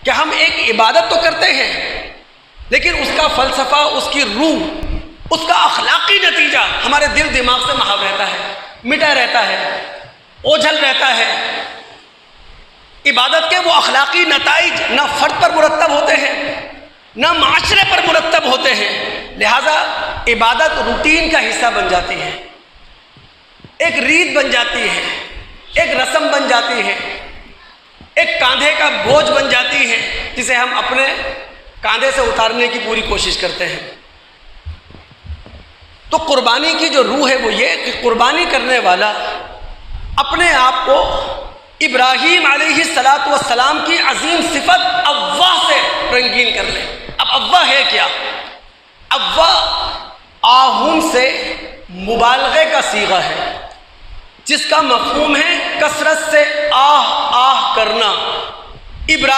کہ ہم ایک عبادت تو کرتے ہیں لیکن اس کا فلسفہ، اس کی روح، اس کا اخلاقی نتیجہ ہمارے دل دماغ سے محو رہتا ہے، مٹا رہتا ہے، اوجھل رہتا ہے۔ عبادت کے وہ اخلاقی نتائج نہ فرد پر مرتب ہوتے ہیں نہ معاشرے پر مرتب ہوتے ہیں، لہٰذا عبادت روٹین کا حصہ بن جاتی ہے، ایک ریت بن جاتی ہے، ایک رسم بن جاتی ہے، ایک کاندھے کا بوجھ بن جاتی ہے جسے ہم اپنے کاندھے سے اتارنے کی پوری کوشش کرتے ہیں۔ تو قربانی کی جو روح ہے وہ یہ کہ قربانی کرنے والا اپنے آپ کو ابراہیم علیہ السلام کی عظیم صفت اواہ سے رنگین کر لے۔ اب اواہ ہے کیا؟ اواہ آہن سے مبالغے کا صیغہ ہے جس کا مفہوم ہے کثرت سے آہ آہ کرنا۔ ابراہیم